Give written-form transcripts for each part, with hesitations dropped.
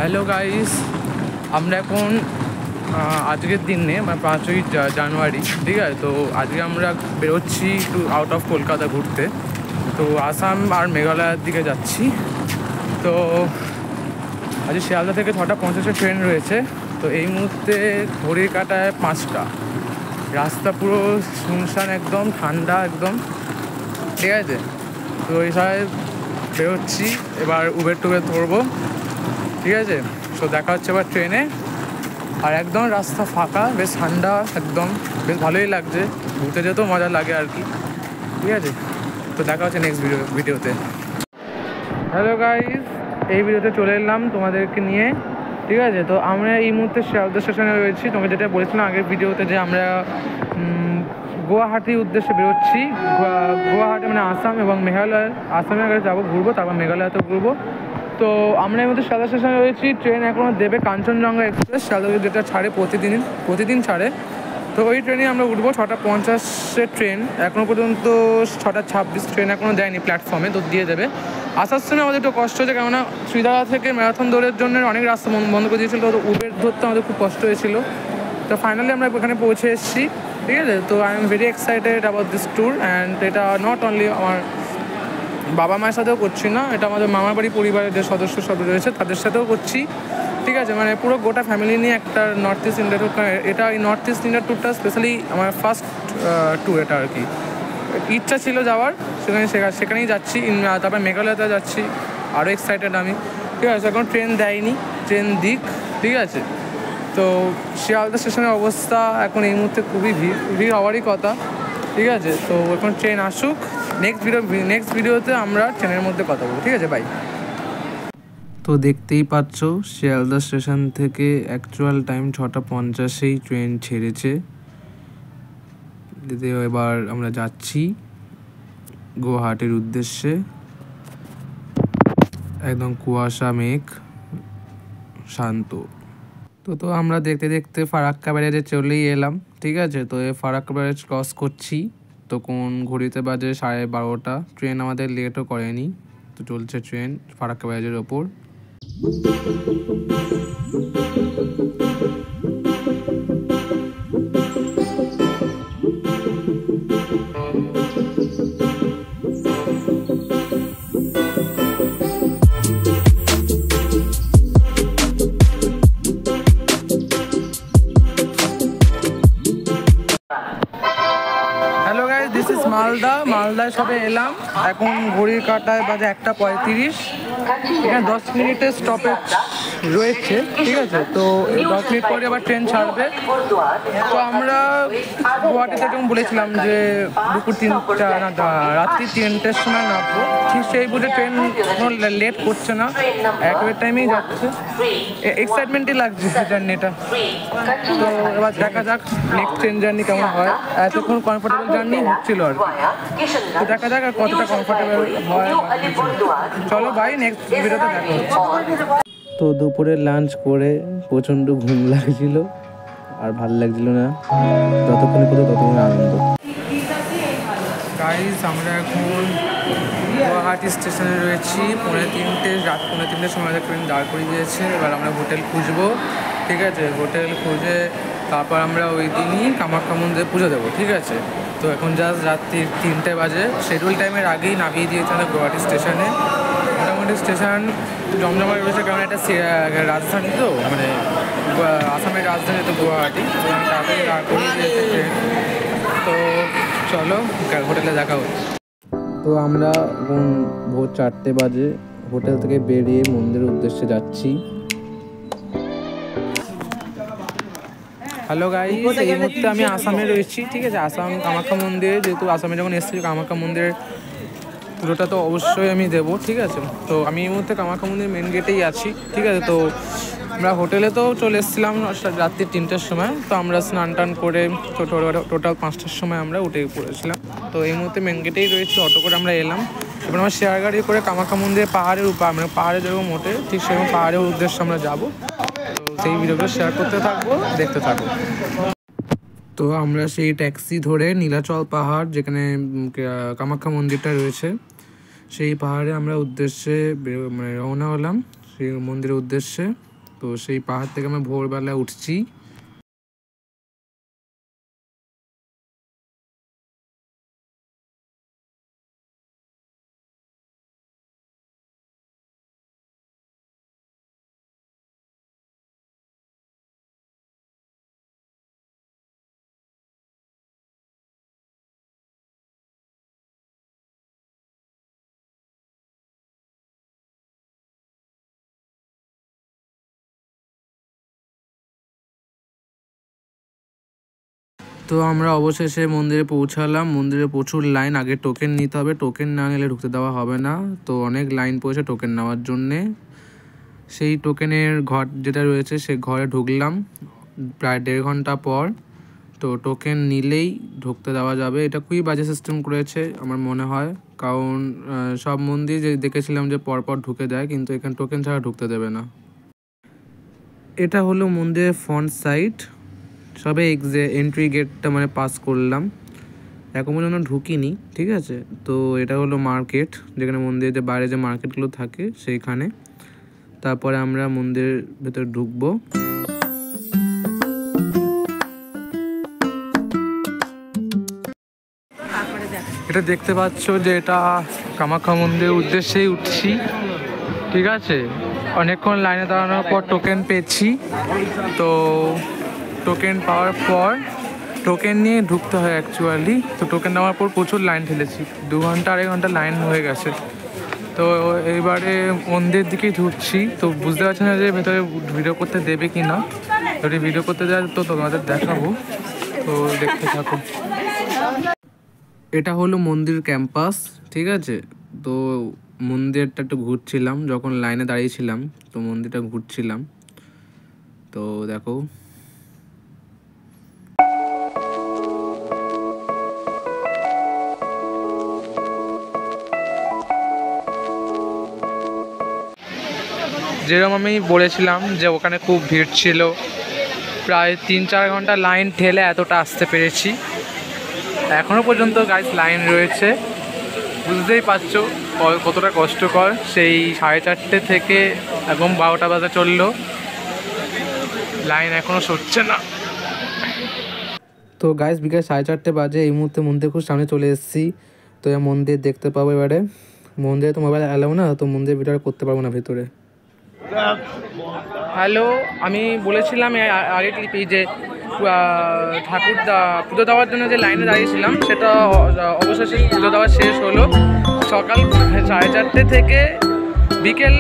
Hello guys, আমরা এখন আজকের দিনে মানে 5ই জানুয়ারি, ঠিক আছে। তো আজকে আমরা বেরোচ্ছি একটু আউট অফ কলকাতা ঘুরতে। তো আসাম আর মেঘালয়ের দিকে যাচ্ছি। তো আজ শিয়ালদা থেকে 6:50 ট্রেন রয়েছে। তো এই মুহূর্তে ঘড়ির কাঁটায় 5টা। রাস্তা পুরো শুনশান, একদম ঠান্ডা একদম, ঠিক আছে। তো এই সবাই বেরোচ্ছি, এবার উবের টুবের ধরবো, ঠিক আছে। তো দেখা হচ্ছে এবার ট্রেনে। আর একদম রাস্তা ফাঁকা, বেশ ঠান্ডা, একদম বেশ ভালোই লাগছে, ঘুরতে যেতেও মজা লাগে আর কি, ঠিক আছে। তো দেখা হচ্ছে নেক্সট ভিডিওতে। হ্যালো গাইস, এই ভিডিওতে চলে এলাম তোমাদেরকে নিয়ে, ঠিক আছে। তো আমরা এই মুহূর্তে শিয়ালদা স্টেশনে রয়েছি। তোমাকে যেটা বলেছিলাম আগের ভিডিওতে যে আমরা গুয়াহাটির উদ্দেশ্যে বেরোচ্ছি। গুয়াহাটি মানে আসাম এবং মেঘালয়। আসামে আগে যাবো, ঘুরবো, তারপর মেঘালয়তে ঘুরবো। তো আমরা এই মধ্যে শিয়ালদা স্টেশনে রয়েছি। ট্রেন এখনও দেবে কাঞ্চনজঙ্ঘা এক্সপ্রেস, শিয়ালদা যেটা ছাড়ে প্রতিদিন ছাড়ে। তো ওই ট্রেনে আমরা উঠবো। 6:50 ট্রেন, এখনও পর্যন্ত 6:26 ট্রেন এখনও দেয়নি প্ল্যাটফর্মে, তো দিয়ে দেবে। আসার সময় আমাদের একটু কষ্ট হয়েছে, কেননা শ্রীদারা থেকে ম্যারাথন দৌড়ের জন্য অনেক রাস্তা বন্ধ করে দিয়েছিল। তো উবের ধরতে আমাদের খুব কষ্ট হয়েছিল। তো ফাইনালি আমরা এখানে পৌঁছে এসেছি, ঠিক আছে। তো I am very excited about this tour. And এটা নট অনলি আমার বাবা মায়ের সাথেও করছি না, এটা আমাদের মামার বাড়ি পরিবারের যে সদস্য সব রয়েছে তাদের সাথেও করছি, ঠিক আছে। মানে পুরো গোটা ফ্যামিলি নিয়ে একটা নর্থ ইস্ট ইন্ডিয়া ট্যুর। এটা এই নর্থ ইস্ট ইন্ডিয়া ট্যুরটা স্পেশালি আমার ফার্স্ট ট্যুর এটা আর কি। ইচ্ছা ছিল যাওয়ার, সেখানেই যাচ্ছি। তারপরে মেঘালয়তে যাচ্ছি, আরও এক্সাইটেড আমি, ঠিক আছে। এখন ট্রেন দেয়নি, ট্রেন দিক, ঠিক আছে। তো শিয়ালদা স্টেশনের অবস্থা এখন এই মুহূর্তে খুবই ভিড় হওয়ারই কথা, ঠিক আছে। তো এখন ট্রেন আসুক, নেক্সট ভিডিওতে আমরা ট্রেনের মধ্যে কথা বলবো, ঠিক আছে, বাই। তো দেখতেই পাচ্ছ শিয়ালদা স্টেশন থেকে অ্যাকচুয়াল টাইম 6:50 ট্রেন ছেড়েছে। এবার আমরা যাচ্ছি গুয়াহাটির উদ্দেশ্যে। একদম কুয়াশা, মেঘ, শান্ত। তো আমরা দেখতে দেখতে ফারাক্কা ব্যারেজে চলেই এলাম, ঠিক আছে। তো এই ফারাক্কা ব্যারেজ ক্রস করছি। তো কোন ঘড়িতে বাজে 12:30। ট্রেন আমাদের লেটও করেনি, তো চলছে ট্রেন ফারাক্কা ব্যারেজের ওপর। হ্যালো গাইস, দিস ইজ মালদায় সবে এলাম। এখন ঘড়ির কাঁটায় বাজে 1:35। এখানে 10 মিনিটের স্টপেজ রয়েছে, ঠিক আছে। তো 10 মিনিট পরে আবার ট্রেন ছাড়বে। তো আমরা গুয়াহাটিতে যেমন বলেছিলাম যে দুপুর 3টা না রাত্রি 3টের সময় নামবো, ঠিক সেই বুঝে ট্রেন কোনো লেট করছে না, একেবারে টাইমেই যাচ্ছে। এক্সাইটমেন্টই লাগছে জার্নিটা। তো এবার দেখা যাক নেক্সট ট্রেন জার্নি কেমন হয়। এতক্ষণ কমফোর্টেবল জার্নি হচ্ছিল আর কি। তো দেখা যাক আর কতটা কমফোর্টেবল হয়। চলো ভাই, নেক্সট ভিডিওতে দেখা হচ্ছে। তো দুপুরে লাঞ্চ করে প্রচণ্ড ঘুম লাগছিল, আর ভাল লাগছিল না। যতক্ষণ করতো ততক্ষণ আনন্দ। গাইস, আমরা এখন গুয়াহাটি স্টেশনে রয়েছি। রাত 3:45 সময় ট্রেন দাঁড় করিয়ে দিয়েছে। এবার আমরা হোটেল খুঁজবো, ঠিক আছে। হোটেল খুঁজে তারপর আমরা ওই দিনই কামাখ্যা মন্দিরে পুজো দেবো, ঠিক আছে। তো এখন জাস্ট রাত্রি 3টে বাজে। শিডিউল টাইমের আগেই নামিয়ে দিয়েছে আমাদের গুয়াহাটি স্টেশনে। মোটামুটি স্টেশন জমজমাট রয়েছে, কারণ এটা রাজধানী, তো মানে আসামের রাজধানী তো গুয়াহাটি। তাড়াতাড়ি দাঁড় করিয়ে দিয়েছে ট্রেন। তো চলো হোটেলে দেখা হচ্ছে। তো আমরা এখন ভোর 4টে বাজে হোটেল থেকে বেরিয়ে মন্দিরের উদ্দেশ্যে যাচ্ছি। হ্যালো গাইস, এই মুহূর্তে আমি আসামে রয়েছি, ঠিক আছে। আসাম কামাখ্যা মন্দিরে, যেহেতু আসামে যখন এসেছি কামাখ্যা মন্দিরের পুরোটা তো অবশ্যই আমি দেবো, ঠিক আছে। তো আমি এই মুহূর্তে কামাখ্যা মন্দির মেন গেটেই আছি, ঠিক আছে। তো আমরা হোটেলে তো চলে এসেছিলাম রাত্রি 3টের সময়। তো আমরা স্নান টান করে টোটাল 5টার সময় আমরা উঠে পড়েছিলাম। তো এই মুহূর্তে মেন গেটেই রয়েছে, অটো করে আমরা এলাম। এবার আমরা শেয়ার গাড়ি করে কামাখ্যা মন্দিরের পাহাড়ের উপর, আমরা পাহাড়ে যেরকম ওঠে ঠিক সেরকম পাহাড়ের উদ্দেশ্যে আমরা যাবো। তো সেই ভিডিওটা শেয়ার করতে থাকবো, দেখতে থাকবো। তো আমরা সেই ট্যাক্সি ধরে নীলাচল পাহাড়, যেখানে কামাখ্যা মন্দিরটা রয়েছে, সেই পাহাড়ে আমরা উদ্দেশ্যে মানে রওনা হলাম, সেই মন্দিরের উদ্দেশ্যে। তো সেই পাহাড় থেকে আমরা ভোরবেলা উঠছি। তো আমরা অবশেষে মন্দিরে পৌঁছালাম। মন্দিরে প্রচুর লাইন, আগে টোকেন নিতে হবে, টোকেন না নিলে ঢুকতে দেওয়া হবে না। তো অনেক লাইন পড়েছে টোকেন নেওয়ার জন্যে। সেই টোকেনের ঘর যেটা রয়েছে সেই ঘরে ঢুকলাম প্রায় 1.5 ঘন্টা পর। তো টোকেন নিলেই ঢুকতে দেওয়া যাবে। এটা খুবই বাজে সিস্টেম করেছে আমার মনে হয়, কারণ সব মন্দির যে দেখেছিলাম যে পরপর ঢুকে দেয়, কিন্তু এখানে টোকেন ছাড়া ঢুকতে দেবে না। এটা হলো মন্দিরের ফ্রন্ট সাইড। সবে এন্ট্রি গেটটা মানে পাস করলাম, এখন পর্যন্ত ঢুকিনি, ঠিক আছে। তো এটা হলো মার্কেট, যেখানে মন্দিরের যে বাইরে যে মার্কেটগুলো থাকে সেইখানে। তারপরে আমরা মন্দিরের ভেতর ঢুকবো। এটা দেখতে পাচ্ছ যে এটা কামাখ্যা মন্দিরের উদ্দেশ্যেই উঠছি, ঠিক আছে। অনেকক্ষণ লাইনে দাঁড়ানোর পর টোকেন পেয়েছি। তো টোকেন পাওয়ার পর টোকেন নিয়ে ঢুকতে হয় অ্যাকচুয়ালি। তো টোকেন নেওয়ার পর প্রচুর লাইন ঠেলেছি, 2 ঘন্টা 2.5 ঘন্টা লাইন হয়ে গেছে। তো এইবারে মন্দিরের দিকেই ঢুকছি। তো বুঝতে পারছি না যে ভেতরে ভিডিও করতে দেবে কি না। যদি ভিডিও করতে দেয় তো তোমাদের দেখাবো, তো দেখতে থাকো। এটা হলো মন্দির ক্যাম্পাস, ঠিক আছে। তো মন্দিরটা একটু ঘুরছিলাম, যখন লাইনে দাঁড়িয়েছিলাম তো মন্দিরটা ঘুরছিলাম। তো দেখো যেরকম আমি বলেছিলাম যে ওখানে খুব ভিড় ছিল, প্রায় 3-4 ঘন্টা লাইন ঠেলে এতটা আসতে পেরেছি। এখনও পর্যন্ত গাইস লাইন রয়েছে, বুঝতেই পারছো কতটা কষ্টকর। সেই 4:30 থেকে এখন 12টা বাজে চললো, লাইন এখনও সরছে না। তো গাইস বিকাল 4:30 বাজে, এই মুহূর্তে মন্দির খুব সামনে চলে এসেছি। তো এই মন্দির দেখতে পাবো এবারে। মন্দিরে তো মোবাইল অ্যালাউ না, তো মন্দিরের ভিডিও করতে পারবো না ভেতরে। হ্যালো, আমি বলেছিলাম আগে ক্লিপে যে ঠাকুরদা পুজো দেওয়ার জন্য যে লাইনে দাঁড়িয়েছিলাম সেটা অবশেষে পুজো দেওয়া শেষ হলো। সকাল 4:30 থেকে বিকেল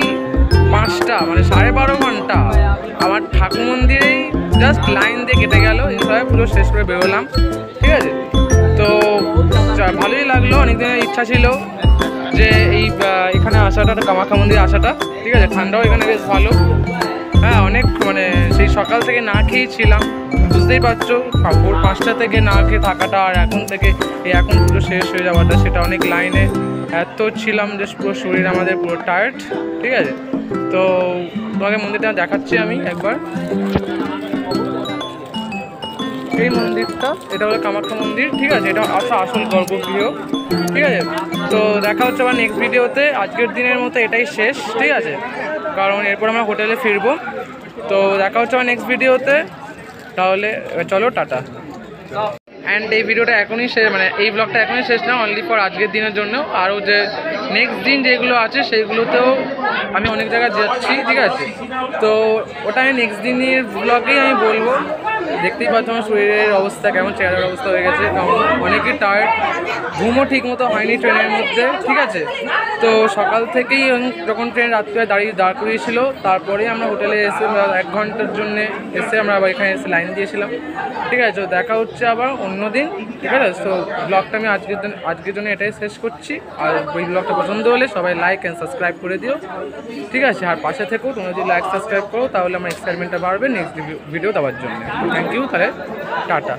5টা মানে 12.5 ঘন্টা আমার ঠাকুর মন্দিরেই জাস্ট লাইন দিয়ে কেটে গেল। এইভাবে পুজো শেষ করে বেরোলাম, ঠিক আছে। তো ভালোই লাগলো, অনেকদিনের ইচ্ছা ছিল যে এখানে আসাটা, কামাখ্যা মন্দিরে আসাটা, ঠিক আছে। ঠান্ডাও এখানে বেশ ভালো। হ্যাঁ, অনেক মানে সেই সকাল থেকে না খেয়েই ছিলাম, বুঝতেই পারছো। ভোর 5টা থেকে না খেয়ে থাকাটা আর এখন পুরো শেষ হয়ে যাওয়াটা, সেটা অনেক লাইনে এত ছিলাম যে পুরো শরীর আমাদের পুরো টায়ার্ড, ঠিক আছে। তো তোমাকে মন্দিরটা দেখাচ্ছি আমি একবার। এই মন্দিরটা, এটা হলো কামাখ্যা মন্দির, ঠিক আছে। এটা আসল গর্ভগৃহ, ঠিক আছে। তো দেখা হচ্ছে আবার নেক্সট ভিডিওতে। আজকের দিনের মতো এটাই শেষ, ঠিক আছে, কারণ এরপর আমরা হোটেলে ফিরবো। তো দেখা হচ্ছে আবার নেক্সট ভিডিওতে। তাহলে চলো, টাটা। অ্যান্ড এই ভিডিওটা এখনই শেষ, মানে এই ব্লগটা এখনই শেষ না, অনলি ফর আজকের দিনের জন্য। আরও যে নেক্সট দিন যেগুলো আছে সেইগুলোতেও আমি অনেক জায়গায় যাচ্ছি, ঠিক আছে। তো ওটা আমি নেক্সট দিনের ব্লগেই আমি বলবো। দেখতেই পাচ্ছ আমার শরীরের অবস্থা কেমন, চেহারার অবস্থা হয়ে গেছে, কারণ অনেকই টায়ার্ড, ঘুমও ঠিক মতো হয়নি ট্রেনের মধ্যে, ঠিক আছে। তো সকাল থেকেই যখন ট্রেন রাত্রে দাঁড় করিয়েছিল, তারপরে আমরা হোটেলে এসে 1 ঘন্টার জন্য এসে আমরা আবার এখানে এসে লাইন দিয়েছিলাম, ঠিক আছে। তো দেখা হচ্ছে আবার অন্য দিন, ঠিক আছে। তো ব্লগটা আমি আজকের জন্য এটাই শেষ করছি। আর ওই ব্লগটা পছন্দ হলে সবাই লাইক অ্যান্ড সাবস্ক্রাইব করে দিও, ঠিক আছে। আর পাশে থেকেও তোমরা যদি লাইক সাবস্ক্রাইব করো তাহলে আমার এক্সাইটমেন্টটা বাড়বে নেক্সট ভিডিও দেওয়ার জন্য। থ্যাংক ইউ, তাহলে টাটা।